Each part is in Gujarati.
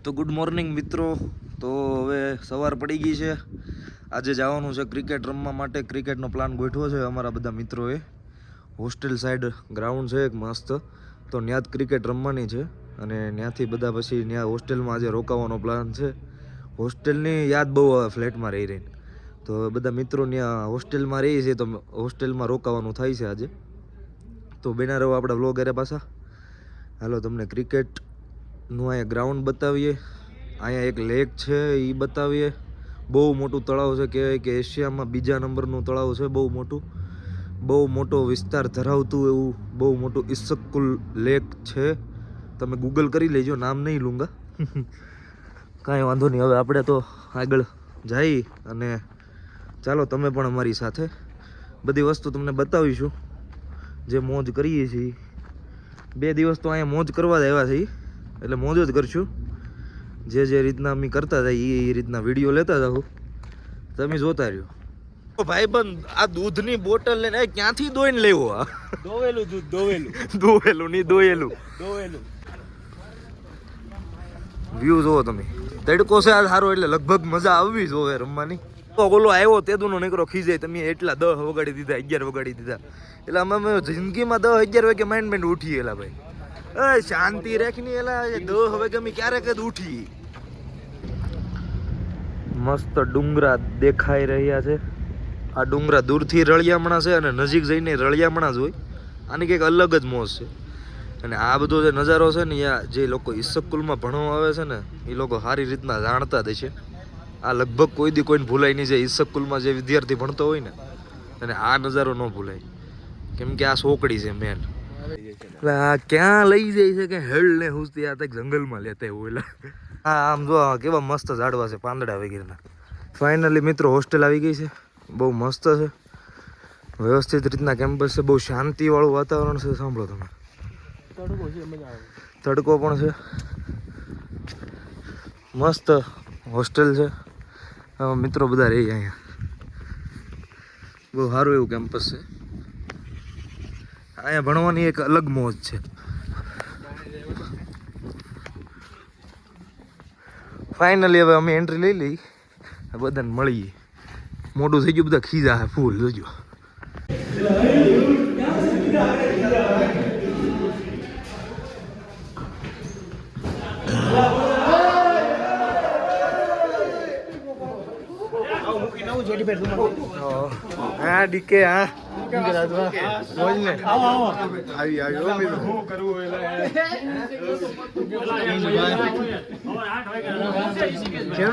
તો ગુડ મોર્નિંગ મિત્રો. તો હવે સવાર પડી ગઈ છે. આજે જવાનું છે ક્રિકેટ રમવા માટે. ક્રિકેટનો પ્લાન ગોઠવો છે અમારા બધા મિત્રોએ. હોસ્ટેલ સાઈડ ગ્રાઉન્ડ છે એક મસ્ત, તો ત્યાં જ ક્રિકેટ રમવાની છે. અને ત્યાંથી બધા પછી ત્યાં હોસ્ટેલમાં આજે રોકાવાનો પ્લાન છે. હોસ્ટેલની યાદ બહુ આવે ફ્લેટમાં રહી રહીને, તો હવે બધા મિત્રો ત્યાં હોસ્ટેલમાં રહી છે, તો હોસ્ટેલમાં રોકાવાનું થાય છે આજે. તો બેના રહો આપણા વ્લોગ અરે પાછા. હાલો તમને ક્રિકેટનું અહીંયા ગ્રાઉન્ડ બતાવીએ. અહીંયા એક લેક છે એ બતાવીએ. બહુ મોટું તળાવ છે, કહેવાય કે એશિયામાં બીજા નંબરનું તળાવ છે. બહુ મોટો વિસ્તાર ધરાવતું એવું બહુ મોટું ઇસ્સકકુલ લેક છે. તમે ગૂગલ કરી લેજો, નામ નહીં લૂંગા. કાંઈ વાંધો નહીં. હવે આપણે તો આગળ જઈ અને ચાલો તમે પણ અમારી સાથે બધી વસ્તુ તમને બતાવીશું જે મોજ કરીએ છીએ. 2 દિવસ તો અહીંયા મોજ કરવા જ આવ્યા છીએ, એટલે મોજ જ કરશું. જે રીતના અમે કરતા હતા એ રીતના વિડીયો લેતા જાઓ, તમે જોતા રહ્યો. ભાઈબંધ આ દૂધની બોટલ લઈને ક્યાંથી દોઈને લેવો? આ દોવેલું દૂધ, દોવેલું વ્યૂ જોવો તમે. તડકો છે આ સારો, એટલે લગભગ મજા આવવી જોવે રમવાની. તો ઓલો આવ્યો તેદુનો નીકળો ખીજાય, તમે એટલા 10 વગાડી દીધા, 11 વગાડી દીધા. એટલે અમે જિંદગીમાં 10-11 વાગે માંડ ઉઠીએ. એલા ભાઈ શાંતિ રાખીને એલા 10 વાગે અમે ક્યારેક જ ઉઠી. મસ્ત ડુંગરા દેખાઈ રહ્યા છે. આ ડુંગરા દૂરથી રળિયામણા છે અને નજીક જઈને રળિયામણા જ હોય. આની કંઈક અલગ જ મોજ છે. અને આ બધો જે નજારો છે ને, જે લોકો ઇસ્સકકુલમાં ભણવા આવે છે ને, એ લોકો સારી રીતના જાણતા જ છે. આ લગભગ કોઈ દી કોઈને ભૂલાય નહીં. જે ઇસ્સકકુલમાં જે વિદ્યાર્થી ભણતો હોય ને, અને આ નજારો ન ભૂલાય, કેમ કે આ સોકડી છે મેન. એટલે આ ક્યાં લઈ જાય છે કે હેળ ને હુસતી આ તક જંગલમાં લેતા હોય. હા આમ જો કેવા મસ્ત ઝાડવા છે, પાંદડા વગેરેના. ફાઇનલી મિત્રો હોસ્ટેલ આવી ગઈ છે. બહુ મસ્ત છે, વ્યવસ્થિત રીતના કેમ્પસ છે. બહુ શાંતિવાળું વાતાવરણ છે. સાંભળો તમે, તડકો પણ છે. મસ્ત હોસ્ટેલ છે. મિત્રો બધા રહી અહીંયા. બહુ સારું એવું કેમ્પસ છે. અહીંયા ભણવાની એક અલગ મોજ છે. ફાઇનલી હવે અમે એન્ટ્રી લઈ લઈ, બધાને મળીએ. મોટું થઈ ગયું, બધા ખીજા છે ફૂલ. જોજો હા ડીકે. હા કેમ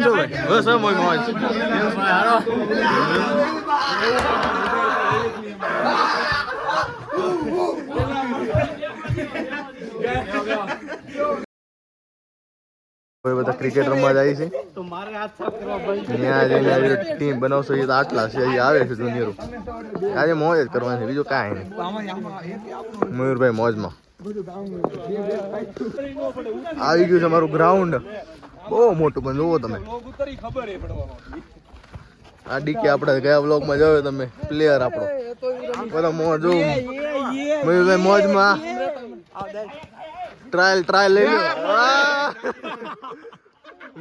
છો ભાઈ? બસ મોજ. બધા ક્રિકેટ રમવા જાય છે. ત્યાં જઈને ટીમ બનાવશો એ તો આટલા છે, એ આવે છે જુનિયરો. આજે મોજ જ કરવાની છે, બીજું કાંઈ નહીં. મયુરભાઈ મોજમાં આવી ગયું છે અમારું ગ્રાઉન્ડ. બહુ મોટું પણ જોવો તમે. આ ડીકે આપણે ગયા બ્લોગમાં જોયો તમે, પ્લેયર આપણો બધા મોજ. મયુરભાઈ મોજમાં. ટ્રાયલ લઈ લો.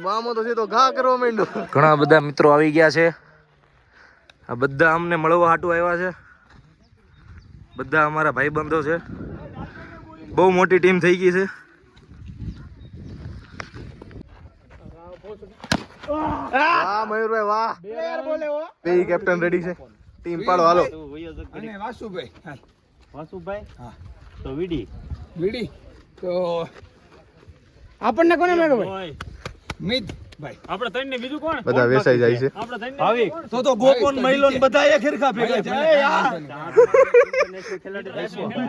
મામો તો સીધો ઘા કરવા માંડ્યો. ઘણા બધા મિત્રો આવી ગયા છે. આ બધા અમને મળવા હાટું આવ્યા છે. બધા અમારા ભાઈબંધો છે. બહુ મોટી ટીમ થઈ ગઈ છે. વાહ મયુરભાઈ વાહ. બે કેપ્ટન રેડી છે. ટીમ પાડો હાલો. વાસુભાઈ તો વીડી તો આપણને કોને મેળો ભાઈ? મિત ભાઈ. આપણે ત્રણ ને બીજું કોણ? બધા વેસાઈ જાય છે. આપણે ત્રણ ભાવિક તો ગોપોન મહિલોન બધા એક ખરખા ભેગા થાય યાર.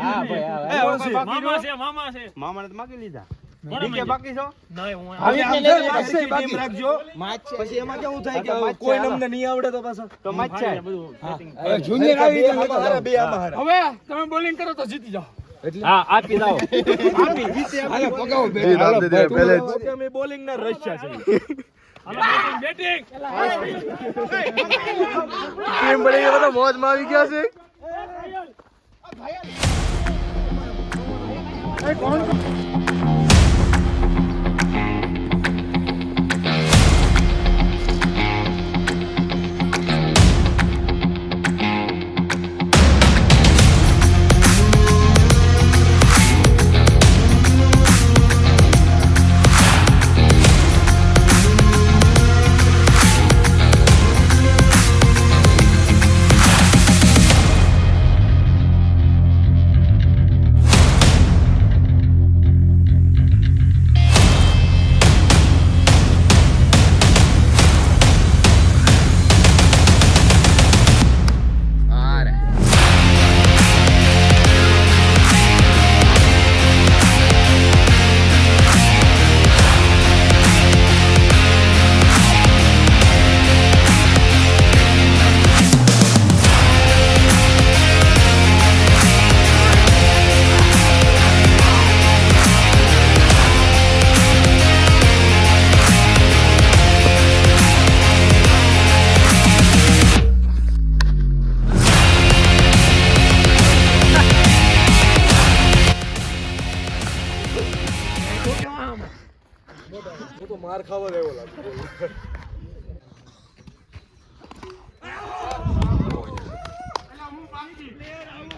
હા ભાઈ મામા છે. મામાને તો માગી લીધા. ડીકે બાકી છો? નહીં હું આવી ટીમ રાખજો. પછી એમાં કેવું થાય કે કોઈ અમને નહીં આવડે તો પાછા તો માચ્છા બધું જુનિયર આવી મારા બે આમાં હારા. હવે તમે બોલિંગ કરો તો જીતી જાઓ. હા આપી દાઓ. આપી જીતે હાલે પગાવો બે. પહેલે જ અમે બોલિંગ ના રશ્યા છે. બેટિંગ ટીમ બની ગઈ, બધા મોજમાં આવી ગયા છે.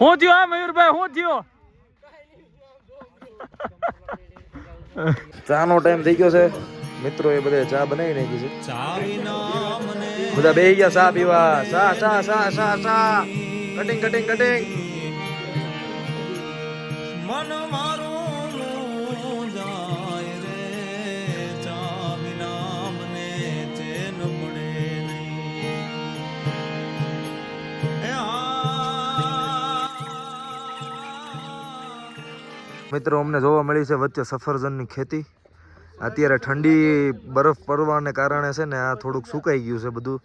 હું થયો આ મયુરભાઈ હું થયો ચાનો ટાઈમ થઈ ગયો છે મિત્રો, એ બધા ચા બનાવી નાખી છે. બધા બેહી ગયા ચા પીવા. ચા ચા ચા ચા ચા કટિંગ કટિંગ કટિંગ. મિત્રો અમને જોવા મળી છે વચ્ચે સફરજનની ખેતી. અત્યારે ઠંડી બરફ પડવાને કારણે છે ને આ થોડુંક સુકાઈ ગયું છે બધું.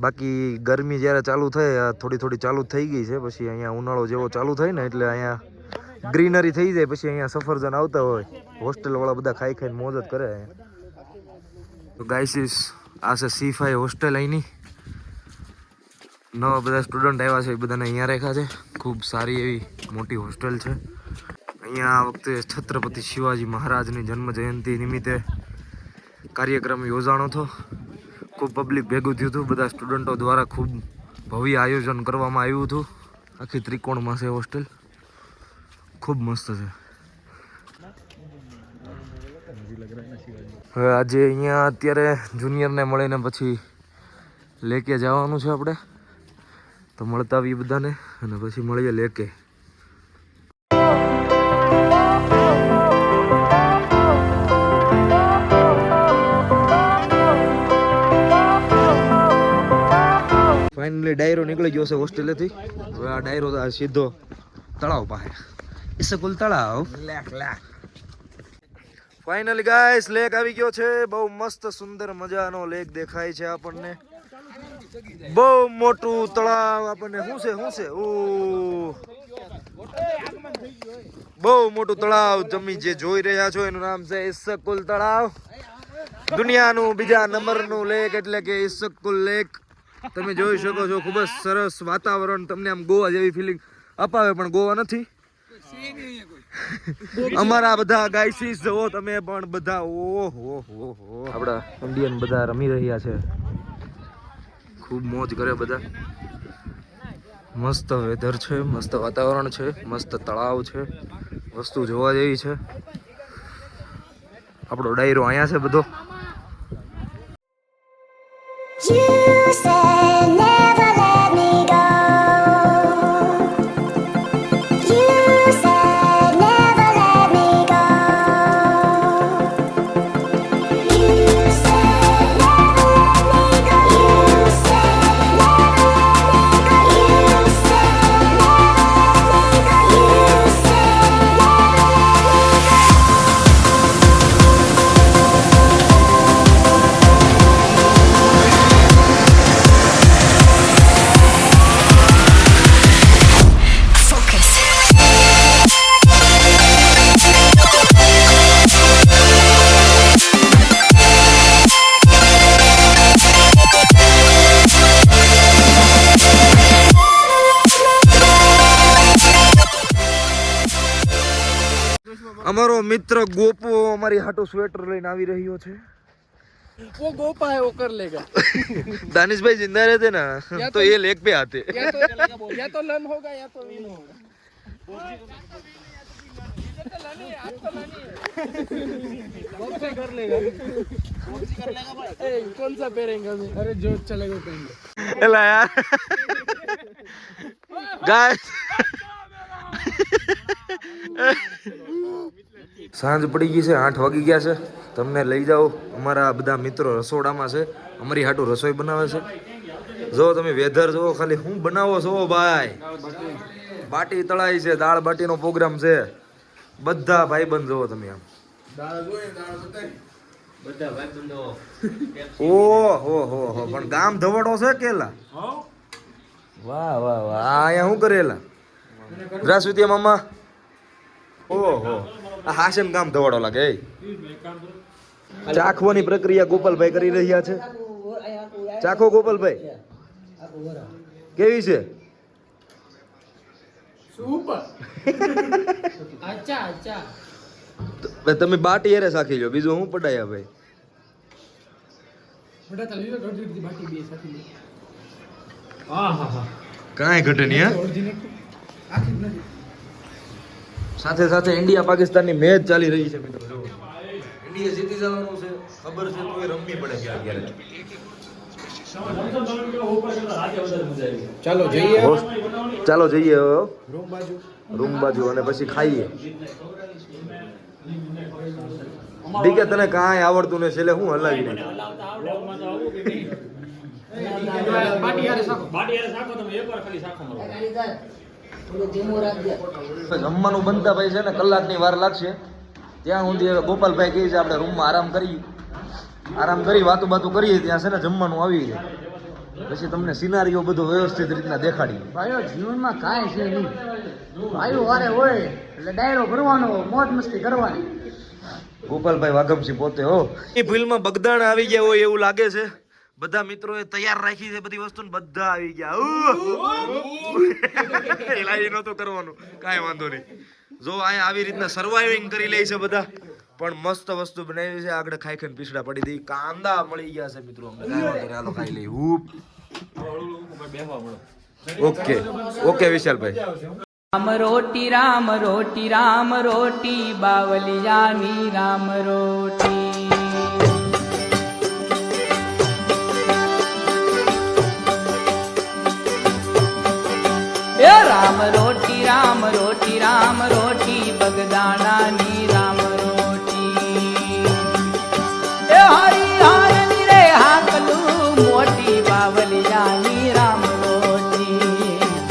બાકી ગરમી જ્યારે ચાલુ થઈ આ થોડી થોડી ચાલુ થઈ ગઈ છે. પછી અહીંયા ઉનાળો જેવો ચાલુ થાય ને એટલે અહીંયા ગ્રીનરી થઈ જાય. પછી અહીંયા સફરજન આવતા હોય, હોસ્ટેલવાળા બધા ખાઈ ખાઈને મોજ જ કરે. તો ગાઈસીસ આ છે C5 હોસ્ટેલ. અહીંની નવા બધા સ્ટુડન્ટ આવ્યા છે એ બધાને અહીંયા રાખ્યા છે. ખૂબ સારી એવી મોટી હોસ્ટેલ છે. અહીંયા આ વખતે છત્રપતિ શિવાજી મહારાજની જન્મ જયંતિ નિમિત્તે કાર્યક્રમ યોજાણો હતો. ખૂબ પબ્લિક ભેગું થયું હતું. બધા સ્ટુડન્ટો દ્વારા ખૂબ ભવ્ય આયોજન કરવામાં આવ્યું હતું. આખી ત્રિકોણમાં છે હોસ્ટેલ, ખૂબ મસ્ત છે. હવે આજે અહીંયા અત્યારે જુનિયરને મળીને પછી લેકે જવાનું છે આપણે. તો મળતા આવીએ બધાને અને પછી મળીએ લેકે. ફાઇનલી ડાયરો નીકળી ગયો છે હોસ્ટેલેથી. હવે આ ડાયરો સીધો તળાવ પાસે, ઇસકુલ તળાવ. ફાઇનલી ગાઈસ લેક આવી ગયો છે. બહુ મસ્ત સુંદર મજાનો લેક દેખાય છે આપણને. બહુ મોટું તળાવ આપણને. શું છે ઓ બહુ મોટું તળાવ તમે જે જોઈ રહ્યા છો એનું નામ છે ઇસકુલ તળાવ. દુનિયાનું બીજા નંબરનું લેક એટલે કે ઇસકુલ લેક. તમે જોઈ શકો છો ખૂબ જ સરસ વાતાવરણ. તમને આમ ગોવા જેવી ફિલિંગ અપાવે પણ ગોવા નથી. અમારા બધા ગાઈસીસ જુઓ તમે પણ બધા. ઓહો આપણા ઇન્ડિયન બધા રમી રહ્યા છે. ખૂબ મોજ કરે બધા. મસ્ત વેધર છે, મસ્ત વાતાવરણ છે, મસ્ત તળાવ છે. વસ્તુ જોવા જેવી છે. આપણો ડાયરો અહીંયા છે બધો. You said never let me go. You said never let me go. You said never let me go. You said never let me go. You said never let me go. You said અમારો મિત્ર ગોપો અમારી હાટો સ્વેટર લઈને આવી રહ્યો છે. वो गोपा है वो कर लेगा. दानिश भाई जिंदा रहते ना तो ये लेक पे आते. या तो लन होगा या तो विन होगा. कर लेगा कौन सा पहनेगा. अरे जो चलेगा पहन. एला यार गाइस સાંજ પડી ગઈ છે. 8 વાગી ગયા છે. તમને લઈ જાઓ. અમારા બધા મિત્રો રસોડામાં છે. અમારી હાટું રસોઈ બનાવે છે. જો તમે વેધર જુઓ ખાલી. શું બનાવો છો ભાઈ? બાટી તળાઈ છે. દાળ બાટીનો પ્રોગ્રામ છે. બધા ભાઈબંધ જુઓ તમે આમ. ઓહો હો પણ ગામ ધવડો છે કેલા. વાહ વાહ વાહ. અહીંયા શું કરેલા રાસુતિયા મામા. ઓહો આ હાસન ગામ ધવાડો લાગે. ચાખવાની પ્રક્રિયા ગોપાલભાઈ કરી રહ્યા છે. ચાખો ગોપાલભાઈ, કેવી છે? सुपर. अच्छा अच्छा તમે બાટી યારે સાખી લો, બીજું હું પડાયા ભાઈ. બટા ચાલી લો દોઢ દી બાકી બે સાથી લે કાંઈ ઘટે નહીં હા. અડધી ને આખી જ નથી સાથે સાથે ઇન્ડિયા પાકિસ્તાનની મેચ ચાલી રહી છે મિત્રો. જો ઇન્ડિયા જીતી જવાનું છે, ખબર છે તોય રમવી પડે ક્યારે. ચાલો જઈએ ચાલો જઈએ હવે રૂમ બાજુ. રૂમ બાજુ અને પછી ખાઈએ. ડીકે તને કાંઈ આવડતું ને છેલ્લે હું હલાવી નહીં. જમવાનું બનતા ભાઈ છે ને કલાકની વાર લાગશે. ત્યાં સુધી હવે ગોપાલભાઈ કહે છે આપણે રૂમમાં આરામ કરી વાતું બાતું કરીએ. ત્યાં છે ને જમવાનું આવી જાય પછી તમને સિનારીઓ બધો વ્યવસ્થિત રીતના દેખાડીએ. ભાઈઓ જીવનમાં કાંઈ છે નહીં. ભાઈઓ વારે હોય એટલે ડાયરો ભરવાનો, મોજ મસ્તી કરવાની. ગોપાલભાઈ વાઘમસિંહ પોતે હો. એ ફિલ્મમાં બગદાણ આવી ગયા હોય એવું લાગે છે. બધા મિત્રોએ તૈયાર રાખી છે બધી વસ્તુ, બધા આવી ગયા. લાઈ નહોતું કરવાનું, કાંઈ વાંધો નહીં. જો અહીંયા આવી રીતના સર્વાઈવિંગ કરી લે છે બધા, પણ મસ્ત વસ્તુ બનાવી છે. આગળ ખાઈ ખાઈને પીસડા પડી દઈ. કાંદા મળી ગયા છે મિત્રો અમને, કાંઈ વાંધો નહીં, હાલો ખાઈ લઈ. ઓકે ઓકે વિશાલભાઈ. રામ રોટી રામ રોટી બાવલિયાની રામ રોટી. એ રામ રોટી રામ રોટી બગદાણાની રામ રોટી. એ હરી હારની રે હાકલું મોટી બાવલિયાની